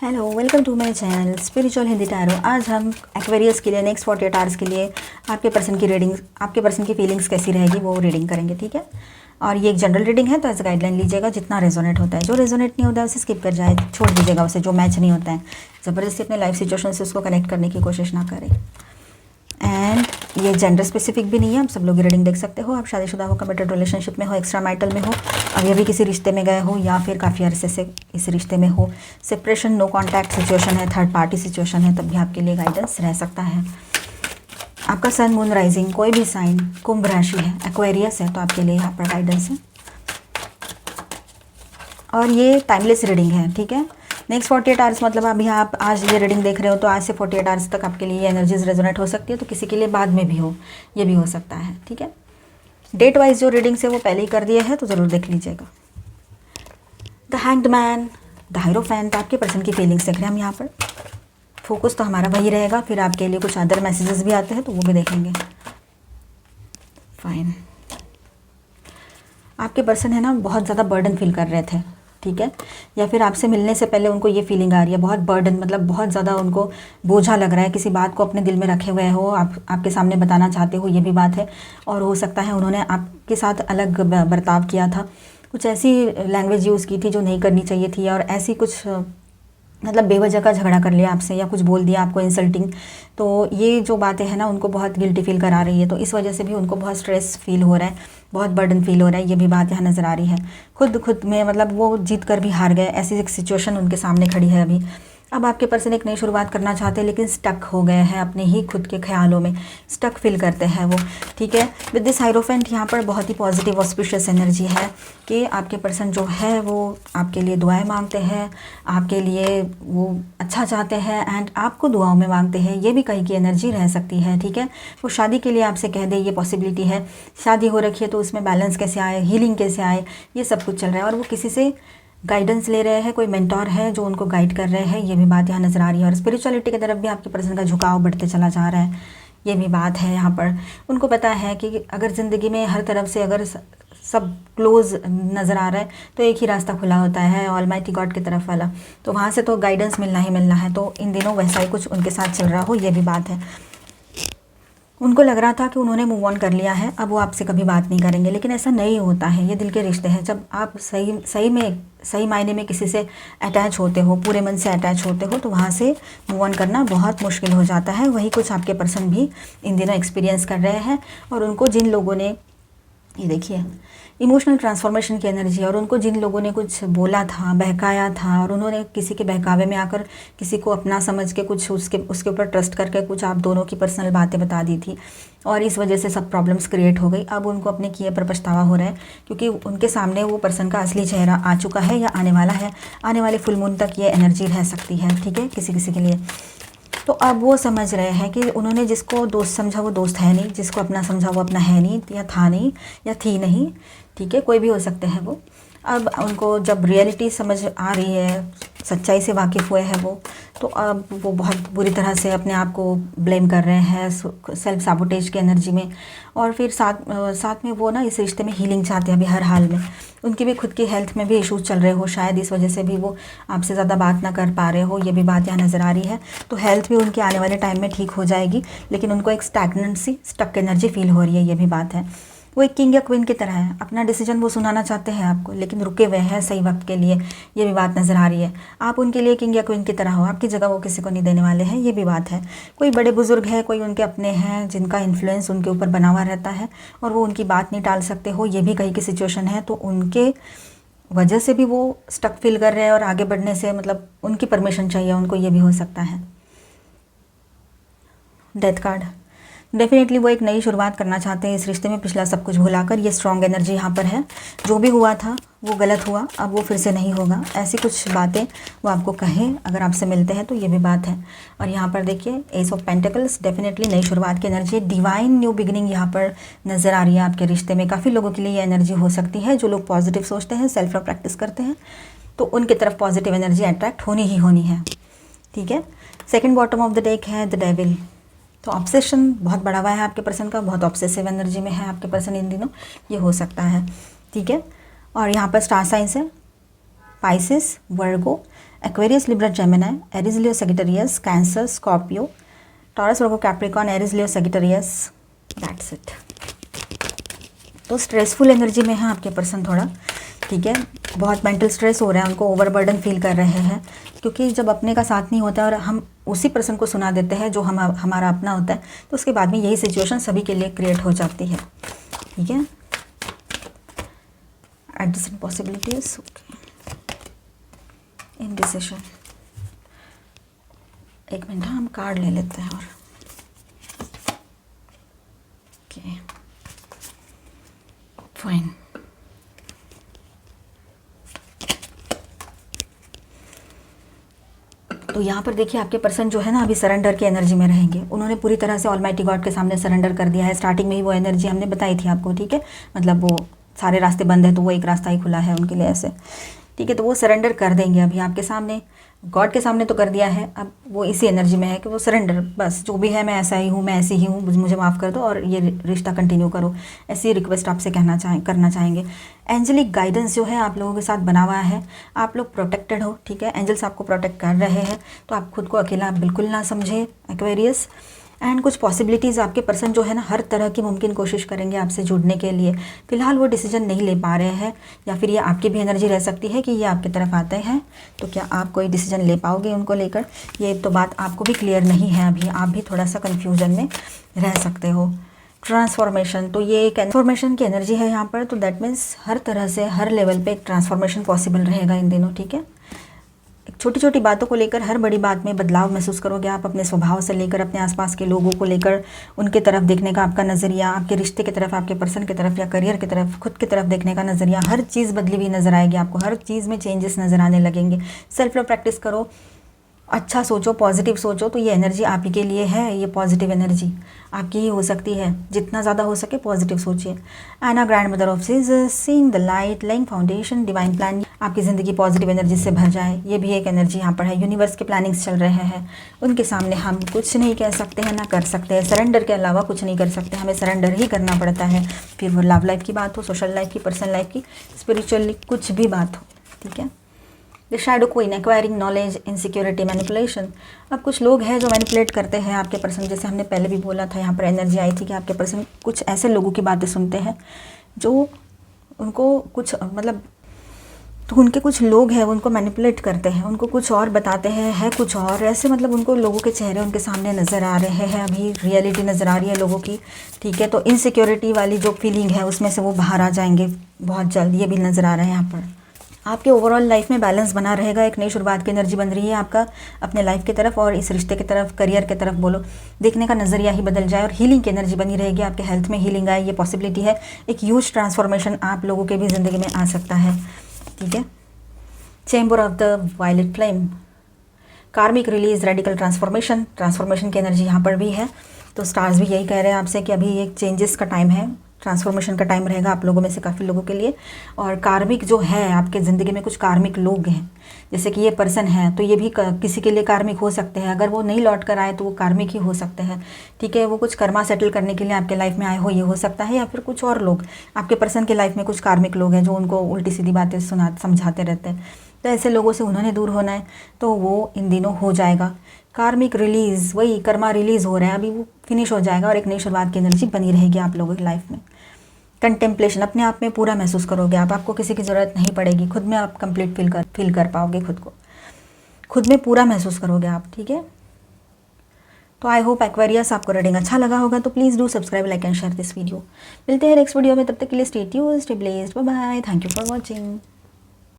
Hello, welcome to my channel spiritual Hindi tarot. आज हम Aquarius के लिए नेक्स्ट 48 आवर्स के लिए आपके पर्सन की रीडिंग, आपके पर्सन की फीलिंग्स कैसी रहेगी वो रीडिंग करेंगे, ठीक है। और ये एक जनरल रीडिंग है तो एज गाइडलाइन लीजिएगा, जितना रेजोनेट होता है। जो रेजोनेट नहीं होता है उसे स्किप कर जाए, छोड़ दीजिएगा उसे। जो मैच नहीं होता है ज़बरदस्ती अपने लाइफ सिचुएशन से उसको कनेक्ट करने की कोशिश ना करें। एंड ये जेंडर स्पेसिफिक भी नहीं है, आप सब लोग रीडिंग देख सकते हो। आप शादीशुदा हो, कमिटेड रिलेशनशिप में हो, एक्स्ट्रा मैरिटल में हो, अभी अभी किसी रिश्ते में गए हो, या फिर काफ़ी अरसे से इस रिश्ते में हो, सेपरेशन, नो कॉन्टैक्ट सिचुएशन है, थर्ड पार्टी सिचुएशन है, तब भी आपके लिए गाइडेंस रह सकता है। आपका सन, मून, राइजिंग कोई भी साइन कुंभ राशि है, एक्वेरियस है, तो आपके लिए यहाँ पर गाइडेंस है। और ये टाइमलेस रीडिंग है, ठीक है। नेक्स्ट 48 आवर्स मतलब अभी आप आज ये रीडिंग देख रहे हो तो आज से 48 आवर्स तक आपके लिए एनर्जीज रेजोनेट हो सकती है, तो किसी के लिए बाद में भी हो, ये भी हो सकता है, ठीक है। डेट वाइज जो रीडिंग्स है वो पहले ही कर दिए है, तो ज़रूर देख लीजिएगा। The hanged man, the hierophant, आपके पर्सन की फीलिंग्स देख रहे हैं हम यहाँ पर। फोकस तो हमारा वही रहेगा, फिर आपके लिए कुछ अदर मैसेजेस भी आते हैं तो वो भी देखेंगे। फाइन। आपके पर्सन है ना बहुत ज़्यादा बर्डन फील कर रहे थे, ठीक है। या फिर आपसे मिलने से पहले उनको ये फीलिंग आ रही है, बहुत बर्डन, मतलब बहुत ज़्यादा उनको बोझा लग रहा है, किसी बात को अपने दिल में रखे हुए हो, आपके सामने बताना चाहते हो, ये भी बात है। और हो सकता है उन्होंने आपके साथ अलग बर्ताव किया था, कुछ ऐसी लैंग्वेज यूज़ की थी जो नहीं करनी चाहिए थी, और ऐसी कुछ मतलब बेवजह का झगड़ा कर लिया आपसे, या कुछ बोल दिया आपको इंसल्टिंग। तो ये जो बातें हैं ना उनको बहुत गिल्टी फील करा रही है, तो इस वजह से भी उनको बहुत स्ट्रेस फील हो रहा है, बहुत बर्डन फील हो रहा है, ये भी बात यहाँ नज़र आ रही है। खुद में मतलब वो जीत कर भी हार गए, ऐसी एक सिचुएशन उनके सामने खड़ी है अभी। अब आपके पर्सन एक नई शुरुआत करना चाहते हैं, लेकिन स्टक हो गए हैं अपने ही खुद के ख्यालों में, स्टक फील करते हैं वो, ठीक है। विद दिस हायरोफेंट यहाँ पर बहुत ही पॉजिटिव ऑस्पिशियस एनर्जी है कि आपके पर्सन जो है वो आपके लिए दुआएं मांगते हैं, आपके लिए वो अच्छा चाहते हैं, एंड आपको दुआओं में मांगते हैं, ये भी कहीं की एनर्जी रह सकती है, ठीक है। वो शादी के लिए आपसे कह दे, ये पॉसिबिलिटी है। शादी हो रखी है तो उसमें बैलेंस कैसे आए, हीलिंग कैसे आए, ये सब कुछ चल रहा है। और वो किसी से गाइडेंस ले रहे हैं, कोई मेंटोर है जो उनको गाइड कर रहे हैं, ये भी बात यहाँ नज़र आ रही है। और स्पिरिचुअलिटी की तरफ भी आपके पर्सन का झुकाव बढ़ते चला जा रहा है, ये भी बात है यहाँ पर। उनको पता है कि अगर ज़िंदगी में हर तरफ से अगर सब क्लोज नज़र आ रहा है तो एक ही रास्ता खुला होता है, ऑलमाइटी गॉड की तरफ वाला, तो वहाँ से तो गाइडेंस मिलना ही मिलना है। तो इन दिनों वैसा ही कुछ उनके साथ चल रहा हो, ये भी बात है। उनको लग रहा था कि उन्होंने मूव ऑन कर लिया है, अब वो आपसे कभी बात नहीं करेंगे, लेकिन ऐसा नहीं होता है। ये दिल के रिश्ते हैं, जब आप सही मायने में किसी से अटैच होते हो, पूरे मन से अटैच होते हो, तो वहाँ से मूव ऑन करना बहुत मुश्किल हो जाता है। वही कुछ आपके पर्सन भी इन दिनों एक्सपीरियंस कर रहे हैं। और उनको जिन लोगों ने, ये देखिए इमोशनल ट्रांसफॉर्मेशन की एनर्जी, और उनको जिन लोगों ने कुछ बोला था, बहकाया था, और उन्होंने किसी के बहकावे में आकर किसी को अपना समझ के कुछ उसके ऊपर ट्रस्ट करके कुछ आप दोनों की पर्सनल बातें बता दी थी, और इस वजह से सब प्रॉब्लम्स क्रिएट हो गई। अब उनको अपने किए पर पछतावा हो रहा है, क्योंकि उनके सामने वो पर्सन का असली चेहरा आ चुका है या आने वाला है। आने वाले फुल मून तक ये एनर्जी रह सकती है, ठीक है, किसी किसी के लिए। तो अब वो समझ रहे हैं कि उन्होंने जिसको दोस्त समझा वो दोस्त है नहीं, जिसको अपना समझा वो अपना है नहीं, या था नहीं, या थी नहीं, ठीक है, कोई भी हो सकते हैं वो। अब उनको जब रियलिटी समझ आ रही है, सच्चाई से वाकिफ़ हुए हैं वो, तो अब वो बहुत बुरी तरह से अपने आप को ब्लेम कर रहे हैं सेल्फ साबोटेज की एनर्जी में। और फिर साथ में वो ना इस रिश्ते में हीलिंग चाहते हैं अभी हर हाल में। उनकी भी खुद की हेल्थ में भी इश्यूज चल रहे हो, शायद इस वजह से भी वो आपसे ज़्यादा बात ना कर पा रहे हो, ये भी बात यहाँ नज़र आ रही है। तो हेल्थ भी उनकी आने वाले टाइम में ठीक हो जाएगी, लेकिन उनको एक स्टैग्नेंसी, स्टक एनर्जी फील हो रही है, ये भी बात है। वो एक किंग या क्वीन की तरह है, अपना डिसीजन वो सुनाना चाहते हैं आपको, लेकिन रुके हुए हैं सही वक्त के लिए, ये भी बात नज़र आ रही है। आप उनके लिए किंग या क्वीन की तरह हो, आपकी जगह वो किसी को नहीं देने वाले हैं, ये भी बात है। कोई बड़े बुजुर्ग है, कोई उनके अपने हैं जिनका इन्फ्लुएंस उनके ऊपर बना हुआ रहता है, और वो उनकी बात नहीं टाल सकते हो, ये भी कहीं की सिचुएशन है। तो उनके वजह से भी वो स्टक फील कर रहे हैं, और आगे बढ़ने से मतलब उनकी परमिशन चाहिए उनको, ये भी हो सकता है। डेथ कार्ड, डेफिनेटली वो एक नई शुरुआत करना चाहते हैं इस रिश्ते में, पिछला सब कुछ भुलाकर। ये स्ट्रॉन्ग एनर्जी यहाँ पर है। जो भी हुआ था वो गलत हुआ, अब वो फिर से नहीं होगा, ऐसी कुछ बातें वो आपको कहें अगर आपसे मिलते हैं, तो ये भी बात है। और यहाँ पर देखिए एस ऑफ पेंटिकल्स, डेफिनेटली नई शुरुआत की एनर्जी, डिवाइन न्यू बिगिनिंग यहाँ पर नज़र आ रही है आपके रिश्ते में। काफ़ी लोगों के लिए ये एनर्जी हो सकती है, जो लोग पॉजिटिव सोचते हैं, सेल्फ लव प्रैक्टिस करते हैं, तो उनकी तरफ पॉजिटिव एनर्जी अट्रैक्ट होनी ही होनी है, ठीक है। Second bottom of the deck है द डेविल। तो ऑब्सेशन बहुत बढ़ा हुआ है आपके पर्सन का, बहुत ऑब्सेसिव एनर्जी में है आपके पर्सन इन दिनों, ये हो सकता है, ठीक है। और यहाँ पर स्टार साइंस है Pisces, Virgo Aquarius, Libra, Gemini, Aries, Leo, Sagittarius, cancer, Scorpio, taurus, Virgo, Capricorn, Aries, Leo, Sagittarius, that's it. तो स्ट्रेसफुल एनर्जी में है आपके पर्सन थोड़ा, ठीक है, बहुत मेंटल स्ट्रेस हो रहा है, उनको ओवरबर्डन फील कर रहे हैं, क्योंकि जब अपने का साथ नहीं होता है और हम उसी पर्सन को सुना देते हैं जो हमारा अपना होता है, तो उसके बाद में यही सिचुएशन सभी के लिए क्रिएट हो जाती है, ठीक है। Adjusted possibilities, indecision. एक मिनट, हम कार्ड ले लेते हैं और ओके फाइन। तो यहाँ पर देखिए आपके पर्सन जो है ना अभी सरेंडर की एनर्जी में रहेंगे। उन्होंने पूरी तरह से ऑलमाइटी गॉड के सामने सरेंडर कर दिया है। स्टार्टिंग में ही वो एनर्जी हमने बताई थी आपको, ठीक है, मतलब वो सारे रास्ते बंद है तो वो एक रास्ता ही खुला है उनके लिए ऐसे, ठीक है। तो वो सरेंडर कर देंगे अभी आपके सामने, गॉड के सामने तो कर दिया है, अब वो इसी एनर्जी में है कि वो सरेंडर, बस जो भी है मैं ऐसा ही हूँ, मैं ऐसी ही हूँ, मुझे माफ़ कर दो और ये रिश्ता कंटिन्यू करो, ऐसी रिक्वेस्ट आपसे करना चाहेंगे। एंजलिक गाइडेंस जो है आप लोगों के साथ बना हुआ है, आप लोग प्रोटेक्टेड हो, ठीक है, एंजल्स आपको प्रोटेक्ट कर रहे हैं, तो आप खुद को अकेला बिल्कुल ना समझे एक्वेरियस। एंड कुछ पॉसिबिलिटीज़ आपके पर्सन जो है ना हर तरह की मुमकिन कोशिश करेंगे आपसे जुड़ने के लिए। फ़िलहाल वो डिसीजन नहीं ले पा रहे हैं, या फिर ये आपकी भी एनर्जी रह सकती है कि ये आपकी तरफ आते हैं, तो क्या आप कोई डिसीजन ले पाओगे उनको लेकर, ये तो बात आपको भी क्लियर नहीं है अभी, आप भी थोड़ा सा कन्फ्यूजन में रह सकते हो। ट्रांसफॉर्मेशन, तो ये एक ट्रांसफॉर्मेशन की एनर्जी है यहाँ पर, तो दैट मीन्स हर तरह से हर लेवल पे एक ट्रांसफॉर्मेशन पॉसिबल रहेगा इन दिनों, ठीक है। छोटी छोटी बातों को लेकर हर बड़ी बात में बदलाव महसूस करोगे आप, अपने स्वभाव से लेकर अपने आसपास के लोगों को लेकर, उनके तरफ देखने का आपका नज़रिया, आपके रिश्ते की तरफ, आपके पर्सन की तरफ या करियर की तरफ, खुद की तरफ देखने का नज़रिया, हर चीज़ बदली हुई नज़र आएगी आपको, हर चीज़ में चेंजेस नज़र आने लगेंगे। सेल्फ लव प्रैक्टिस करो, अच्छा सोचो, पॉजिटिव सोचो, तो ये एनर्जी आप ही के लिए है, ये पॉजिटिव एनर्जी आपकी ही हो सकती है, जितना ज़्यादा हो सके पॉजिटिव सोचिए। Anna grandmother of seizures, seeing the light, laying foundation, divine plan, आपकी ज़िंदगी पॉजिटिव एनर्जी से भर जाए, ये भी एक एनर्जी यहाँ पर है। यूनिवर्स के प्लानिंग्स चल रहे हैं, उनके सामने हम कुछ नहीं कह सकते हैं, ना कर सकते हैं, सरेंडर के अलावा कुछ नहीं कर सकते, हमें सरेंडर ही करना पड़ता है, फिर वो लव लाइफ की बात हो, सोशल लाइफ की, पर्सनल लाइफ की, स्पिरिचुअली कुछ भी बात हो, ठीक है। The shadow queen, acquiring knowledge, insecurity, manipulation. अब कुछ लोग हैं जो मैनिपुलेट करते हैं आपके पर्सन, जैसे हमने पहले भी बोला था, यहाँ पर एनर्जी आई थी कि आपके पर्सन कुछ ऐसे लोगों की बातें सुनते हैं जो उनको कुछ मतलब, तो उनके कुछ लोग हैं उनको मैनिपुलेट करते हैं, उनको कुछ और बताते हैं, है कुछ और ऐसे, मतलब उनको लोगों के चेहरे उनके सामने नज़र आ रहे हैं, अभी रियलिटी नज़र आ रही है लोगों की, ठीक है। तो इनसिक्योरिटी वाली जो फीलिंग है उसमें से वो बाहर आ जाएंगे बहुत जल्द, ये भी नज़र आ रहा है यहाँ पर। आपके ओवरऑल लाइफ में बैलेंस बना रहेगा, एक नई शुरुआत की एनर्जी बन रही है आपका अपने लाइफ की तरफ, और इस रिश्ते की तरफ, करियर की तरफ बोलो, देखने का नज़रिया ही बदल जाए, और हीलिंग की एनर्जी बनी रहेगी, आपके हेल्थ में हीलिंग आए, ये पॉसिबिलिटी है। एक ह्यूज ट्रांसफॉर्मेशन आप लोगों के भी ज़िंदगी में आ सकता है, ठीक है। Chamber of the violet flame, karmic release, radical transformation की एनर्जी यहाँ पर भी है। तो स्टार्स भी यही कह रहे हैं आपसे कि अभी एक चेंजेस का टाइम है, ट्रांसफॉर्मेशन का टाइम रहेगा आप लोगों में से काफ़ी लोगों के लिए। और कार्मिक जो है आपके ज़िंदगी में कुछ कार्मिक लोग हैं, जैसे कि ये पर्सन है, तो ये भी किसी के लिए कार्मिक हो सकते हैं, अगर वो नहीं लौट कर आए तो वो कार्मिक ही हो सकते हैं, ठीक है। वो कुछ कर्मा सेटल करने के लिए आपके लाइफ में आए हो, ये हो सकता है, या फिर कुछ और लोग आपके पर्सन के लाइफ में कुछ कार्मिक लोग हैं जो उनको उल्टी सीधी बातें समझाते रहते हैं, तो ऐसे लोगों से उन्होंने दूर होना है, तो वो इन दिनों हो जाएगा। कार्मिक रिलीज़, वही कर्मा रिलीज़ हो रहा है, अभी वो फिनिश हो जाएगा और एक नई शुरुआत की एनर्जी बनी रहेगी आप लोगों की लाइफ में। कंटेम्पलेशन, अपने आप में पूरा महसूस करोगे आप, आपको किसी की ज़रूरत नहीं पड़ेगी, खुद में आप कंप्लीट फील कर पाओगे, खुद को खुद में पूरा महसूस करोगे आप, ठीक है। तो आई होप एक्वेरियस आपको रीडिंग अच्छा लगा होगा, तो please do subscribe, like and share this video. मिलते हैं नेक्स्ट वीडियो में, तब तक के लिए stay tuned, stay blessed, bye bye, thank you for watching.